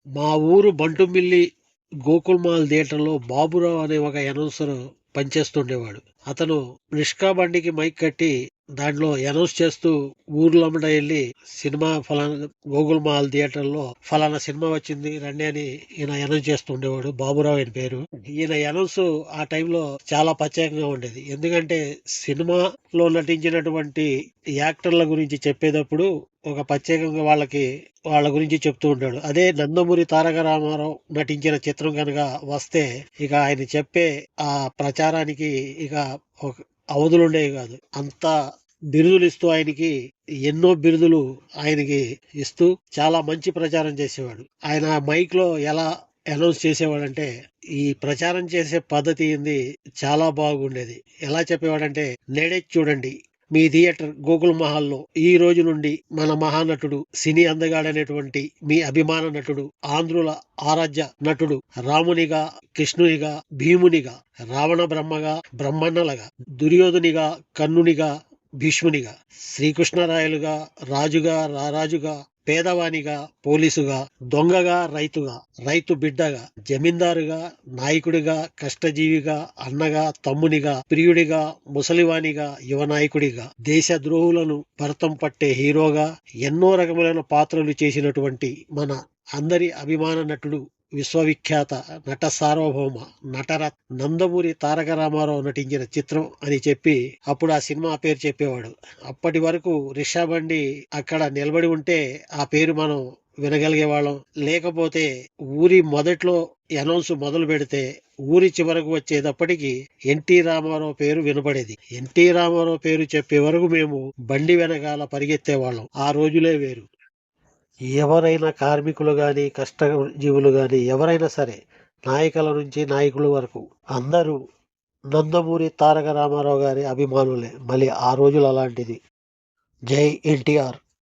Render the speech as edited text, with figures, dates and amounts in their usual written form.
మా ఊరు బంటుమిల్లి గోకుల్మాల్ థియేటర్‌లో బాబురావు అనే ఒక అనౌన్సర్ పనిచేస్తుండేవాడు. అతను రిష్కా బండికి మైక్ కట్టి దాంట్లో అనౌన్స్ చేస్తూ ఊర్లమ్మట ఎళ్లి సినిమా ఫలానా గోకుల్మాల్ థియేటర్‌లో ఫలానా సినిమా వచ్చింది రండి అని ఈయన అనౌన్స్ చేస్తూ ఉండేవాడు. బాబురావు ఆయన పేరు. ఈయన అనౌన్స్ ఆ టైంలో చాలా ప్రత్యేకంగా ఉండేది. ఎందుకంటే సినిమాలో నటించినటువంటి యాక్టర్ల గురించి చెప్పేటప్పుడు ఒక ప్రత్యేకంగా వాళ్ళ గురించి చెప్తూ ఉంటాడు. అదే నందమూరి తారక రామారావు నటించిన చిత్రం కనుక వస్తే ఇక ఆయన చెప్పే ఆ ప్రచారానికి ఇక ఒక అవధులుండేవి కాదు. అంత బిరుదులు ఇస్తూ ఎన్నో బిరుదులు ఆయనకి ఇస్తూ చాలా మంచి ప్రచారం చేసేవాడు. ఆయన మైక్ లో ఎలా అనౌన్స్ చేసేవాడంటే ఈ ప్రచారం చేసే పద్ధతి ఏంది చాలా బాగుండేది. ఎలా చెప్పేవాడంటే నేడే చూడండి మీ థియేటర్ గోకుల్ మహల్లో ఈ రోజు నుండి మన మహానటుడు సినీ అందగాడనేటువంటి మీ అభిమాన నటుడు ఆంధ్రుల ఆరాధ్య నటుడు రామునిగా కృష్ణునిగా భీమునిగా రావణ బ్రహ్మగా బ్రహ్మన్నలగా దుర్యోధునిగా కర్ణునిగా భీష్మునిగా శ్రీకృష్ణరాయలుగా రాజుగా రారాజుగా పేదవానిగా పోలీసుగా దొంగగా రైతుగా రైతు బిడ్డగా జమీందారుగా నాయకుడిగా కష్టజీవిగా అన్నగా తమ్మునిగా ప్రియుడిగా ముసలివానిగా యువ నాయకుడిగా దేశ ద్రోహులను భరతం పట్టే హీరోగా ఎన్నో రకములైన పాత్రలు చేసినటువంటి మన అందరి అభిమాన నటుడు విశ్వవిఖ్యాత నట సార్వభౌమ నటరత్ నందమూరి తారక రామారావు నటించిన చిత్రం అని చెప్పి అప్పుడు ఆ సినిమా పేరు చెప్పేవాడు. అప్పటి వరకు రిషా బండి అక్కడ నిలబడి ఉంటే ఆ పేరు మనం వినగలిగే వాళ్ళం. లేకపోతే ఊరి మొదట్లో అనౌన్స్ మొదలు పెడితే ఊరి చివరకు వచ్చేటప్పటికి ఎన్టీ రామారావు పేరు వినపడేది. ఎన్టీ రామారావు పేరు చెప్పే వరకు మేము బండి వెనకాల పరిగెత్తే వాళ్ళం. ఆ రోజులే వేరు. ఎవరైనా కార్మికులు గాని కష్టజీవులు గాని ఎవరైనా సరే నాయకుల నుంచి నాయకుల వరకు అందరూ నందమూరి తారక రామారావు గారి అభిమానులే. మళ్ళీ ఆ రోజులు అలాంటిది. జై ఎన్టీఆర్.